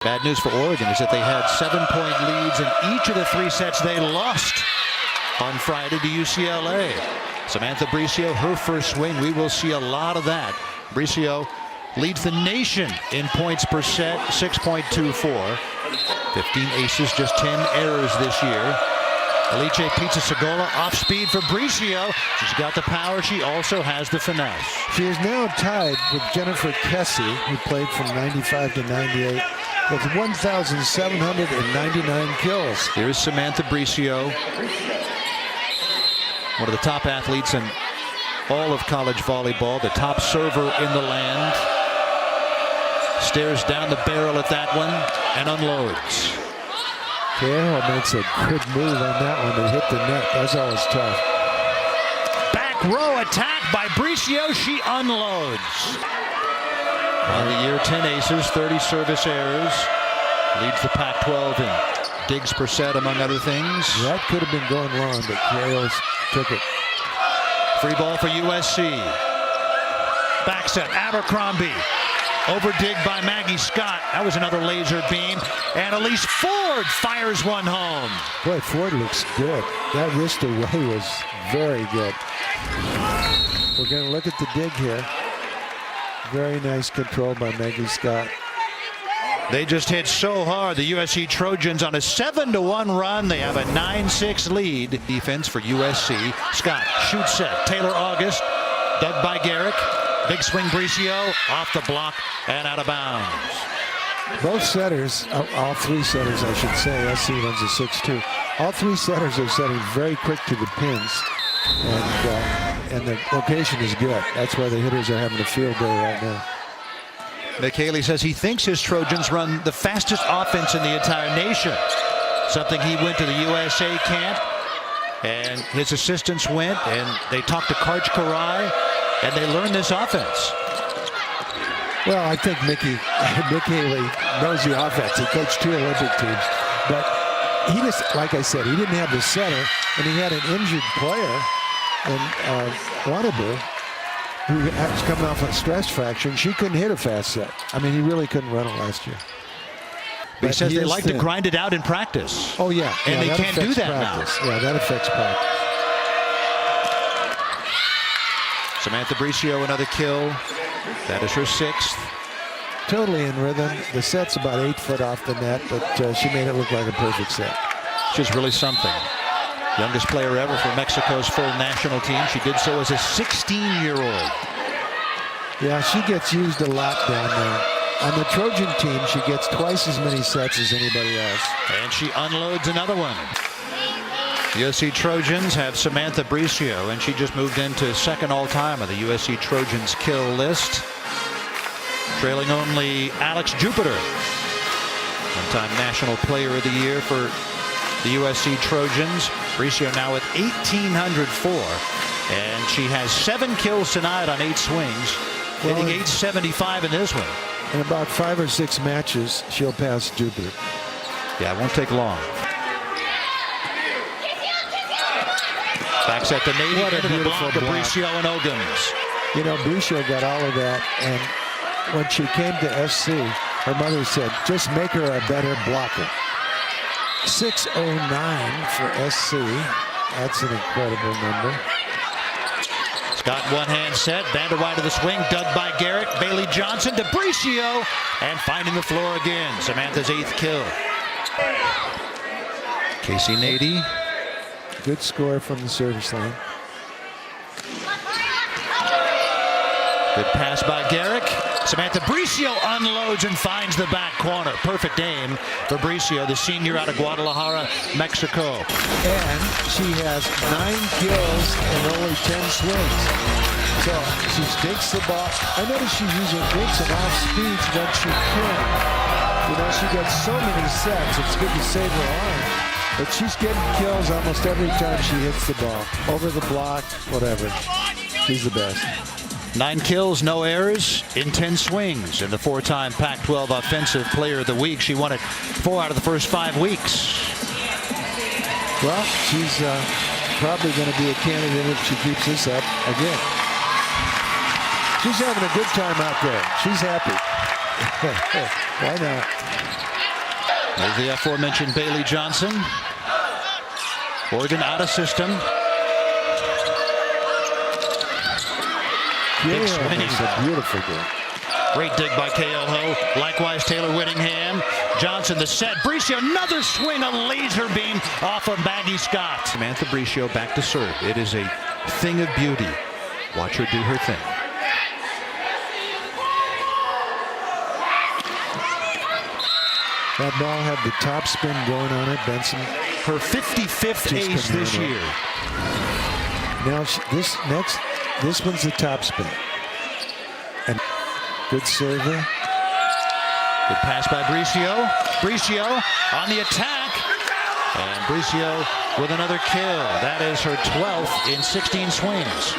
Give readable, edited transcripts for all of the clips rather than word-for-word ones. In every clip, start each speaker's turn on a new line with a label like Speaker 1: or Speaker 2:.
Speaker 1: Bad news for Oregon is that they had 7-point leads in each of the 3 sets they lost on Friday to UCLA. Samantha Bricio, her first swing. We will see a lot of that. Bricio leads the nation in points per set, 6.24. 15 aces, just 10 errors this year. Alice Pizza Segola off speed for Bricio. She's got the power. She also has the finesse.
Speaker 2: She is now tied with Jennifer Kessie, who played from 95 to 98, with 1,799 kills.
Speaker 1: Here's Samantha Bricio, one of the top athletes in all of college volleyball, the top server in the land. Stares down the barrel at that one and unloads.
Speaker 2: Carroll makes a good move on that one to hit the net. That's always tough.
Speaker 1: Back row attack by Bricio. She unloads. On the year, 10 aces, 30 service errors. Leads the Pac-12 in digs per set, among other things.
Speaker 2: That could have been going long, but Carroll took it.
Speaker 1: Free ball for USC. Back set, Abercrombie. Over dig by Maggie Scott. That was another laser beam. And Elise Ford fires one home.
Speaker 2: Boy, Ford looks good. That wrist away was very good. We're going to look at the dig here. Very nice control by Maggie Scott.
Speaker 1: They just hit so hard. The USC Trojans on a 7-1 run. They have a 9-6 lead. Defense for USC. Scott shoots set. Taylor August. Dug by Garrick. Big swing Bricio off the block and out of bounds.
Speaker 2: Both setters, all 3 setters I should say, SC runs a 6-2. All 3 setters are setting very quick to the pins. And the location is good. That's why the hitters are having a field day right now.
Speaker 1: Mick Haley says he thinks his Trojans run the fastest offense in the entire nation. Something he went to the USA camp, and his assistants went, and they talked to Karch Karai, and they learned this offense.
Speaker 2: Well, I think Mick Haley knows the offense. He coached 2 Olympic teams. But he just, like I said, he didn't have the setter, and he had an injured player in Wannabe, who was coming off a stress fracture, and she couldn't hit a fast set. I mean, he really couldn't run it last year.
Speaker 1: But he says they like to grind it out in practice.
Speaker 2: Oh, yeah.
Speaker 1: And they can't do that
Speaker 2: practice.
Speaker 1: now.
Speaker 2: Yeah, that affects practice.
Speaker 1: Samantha Bricio, another kill. That is her 6th.
Speaker 2: Totally in rhythm. The set's about 8 foot off the net, but she made it look like a perfect set.
Speaker 1: She's really something. Youngest player ever for Mexico's full national team. She did so as a 16-year-old.
Speaker 2: Yeah, she gets used a lot down there. On the Trojan team, she gets twice as many sets as anybody else.
Speaker 1: And she unloads another one. USC Trojans have Samantha Bricio, and she just moved into 2nd all-time on the USC Trojans kill list, trailing only Alex Jupiter, one-time National Player of the Year for the USC Trojans. Bricio now with 1,804, and she has 7 kills tonight on 8 swings, hitting 875 in this one.
Speaker 2: In about 5 or 6 matches, she'll pass Jupiter.
Speaker 1: Yeah, it won't take long. Back set the Navy into the block of Bricio and Ogums.
Speaker 2: You know, Bricio got all of that, and when she came to SC, her mother said, just make her a better blocker. 609 for SC. That's an incredible number.
Speaker 1: Scott one-hand set, bander wide to the swing, dug by Garrett. Bailey Johnson to Bricio, and finding the floor again. Samantha's 8th kill. Casey Nady.
Speaker 2: Good score from the service line.
Speaker 1: Good pass by Garrick. Samantha Bricio unloads and finds the back corner. Perfect aim for Bricio, the senior out of Guadalajara, Mexico.
Speaker 2: And she has 9 kills and only 10 swings. So she takes the ball. I notice she's using hits and off speeds when she can. You know, she gets so many sets. It's good to save her arm. But she's getting kills almost every time she hits the ball. Over the block, whatever. She's the best.
Speaker 1: 9 kills, no errors in 10 swings. And the 4-time Pac-12 Offensive Player of the Week. She won it 4 out of the first 5 weeks.
Speaker 2: Well, she's probably going to be a candidate if she keeps this up again. She's having a good time out there. She's happy. Why not?
Speaker 1: There's the aforementioned Bailey Johnson. Oregon out of system. Big swing.
Speaker 2: It's a beautiful game.
Speaker 1: Great dig by Keoho. Likewise, Taylor Whittingham. Johnson the set. Bricio, another swing, a laser beam off of Maggie Scott. Samantha Bricio back to serve. It is a thing of beauty. Watch her do her thing.
Speaker 2: That ball had the top spin going on it. Benson.
Speaker 1: Her 55th ace this year.
Speaker 2: Now this one's the top spin. And good server.
Speaker 1: Good pass by Bricio. Bricio on the attack. And Bricio with another kill. That is her 12th in 16 swings.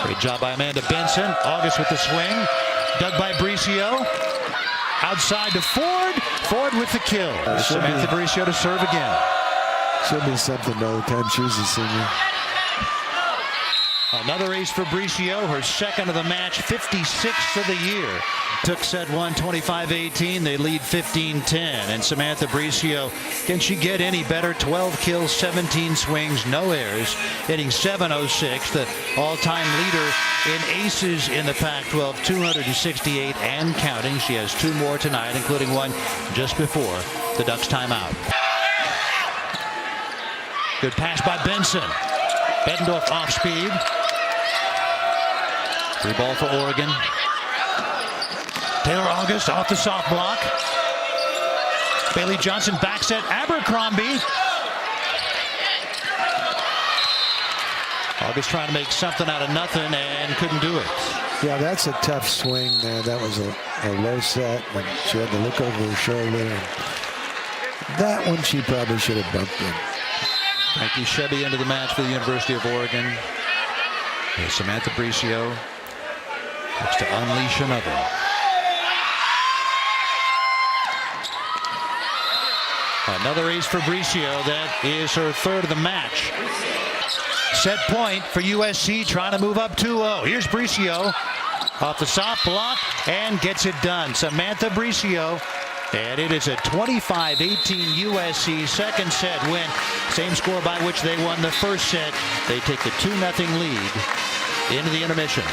Speaker 1: Great job by Amanda Benson. August with the swing. Dug by Bricio. Outside to Ford. Ford with the kill. Samantha Bricio to serve again.
Speaker 2: Should be something by the time she's a senior.
Speaker 1: Another ace for Bricio, her second of the match, 56th of the year. Took set one, 25-18. They lead 15-10. And Samantha Bricio, can she get any better? 12 kills, 17 swings, no errors, hitting .706, the all-time leader in aces in the Pac-12, 268 and counting. She has two more tonight, including one just before the Ducks timeout. Good pass by Benson. Bettendorf off speed. Free ball for Oregon. Taylor August off the soft block. Bailey Johnson back set. Abercrombie. August trying to make something out of nothing and couldn't do it.
Speaker 2: Yeah, that's a tough swing. That was a low set. And she had to look over her shoulder. That one she probably should have bumped in.
Speaker 1: Frankie Shebby into the match for the University of Oregon. Here's Samantha Bricio looks to unleash another. Another ace for Bricio. That is her third of the match. Set point for USC, trying to move up 2-0. Here's Bricio off the soft block and gets it done. Samantha Bricio. And it is a 25-18 USC second set win. Same score by which they won the first set. They take the 2-0 lead into the intermission.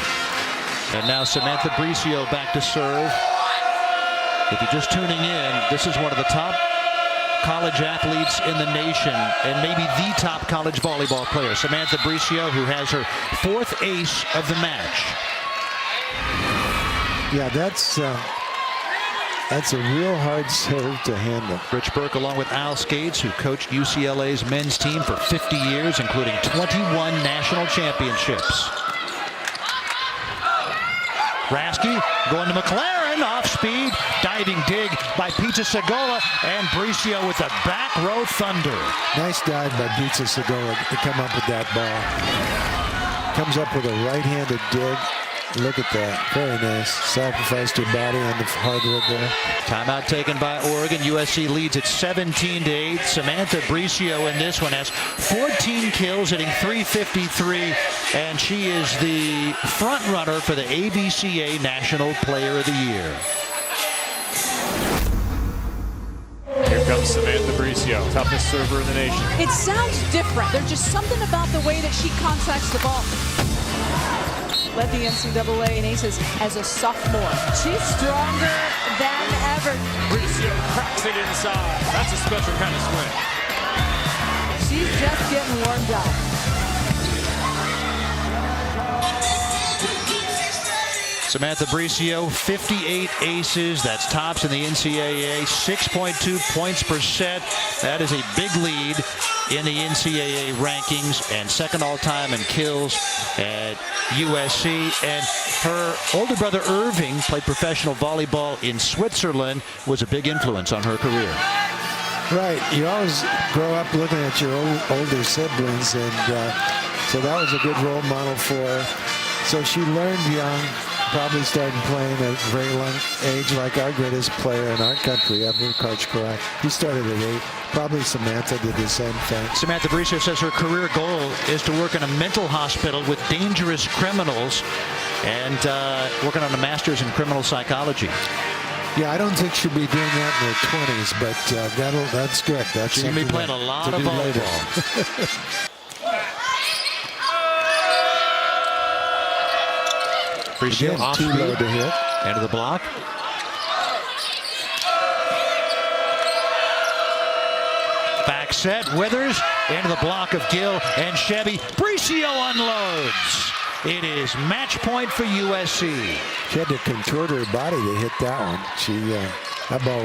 Speaker 1: And now Samantha Bricio back to serve. If you're just tuning in, this is one of the top college athletes in the nation and maybe the top college volleyball player. Samantha Bricio, who has her fourth ace of the match.
Speaker 2: Yeah, that's a real hard serve to handle.
Speaker 1: Rich Burke, along with Al Skates, who coached UCLA's men's team for 50 years, including 21 national championships. Rasky going to McLaren, off speed, diving dig by Pizza Segola, and Bricio with a back row thunder.
Speaker 2: Nice dive by Pizza Segola to come up with that ball. Comes up with a right-handed dig. Look at that. Very nice. Sacrificed her body on the hardwood there.
Speaker 1: Timeout taken by Oregon. USC leads at 17-8. Samantha Bricio in this one has 14 kills, hitting .353, and she is the front runner for the ABCA National Player of the Year.
Speaker 3: Here comes Samantha Bricio, toughest server in the nation.
Speaker 4: It sounds different. There's just something about the way that she contacts the ball. Led the NCAA in aces as a sophomore. She's stronger than ever.
Speaker 3: Bricio cracks it inside. That's a special kind of swing.
Speaker 4: She's just getting warmed up.
Speaker 1: Samantha Bricio, 58 aces. That's tops in the NCAA. 6.2 points per set. That is a big lead in the NCAA rankings, and second all-time in kills at USC. And her older brother Irving played professional volleyball in Switzerland, was a big influence on her career.
Speaker 2: Right. You always grow up looking at your older siblings, and so that was a good role model for her. So she learned young, probably started playing at a very young age, like our greatest player in our country, Edward Karchkarak. He started at 8. Probably Samantha did the same thing.
Speaker 1: Samantha Bricio says her career goal is to work in a mental hospital with dangerous criminals and working on a master's in criminal psychology.
Speaker 2: Yeah, I don't think she'll be doing that in her 20s, but that's good. That's
Speaker 1: She's going to be playing a lot of volleyball. Bricio off
Speaker 2: too low to hit.
Speaker 1: Into the block. Back set. Withers into the block of Gill and Chevy. Bricio unloads. It is match point for USC.
Speaker 2: She had to contort her body to hit that one. That ball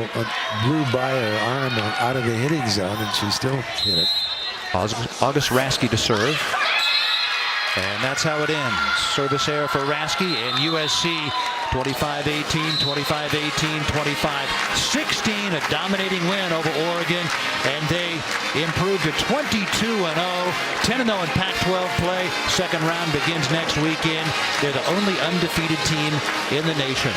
Speaker 2: blew by her arm out of the hitting zone, and she still hit it.
Speaker 1: August Raske to serve. And that's how it ends. Service error for Raske and USC 25-18, 25-18, 25-16. A dominating win over Oregon. And they improved to 22-0. 10-0 in Pac-12 play. Second round begins next weekend. They're the only undefeated team in the nation.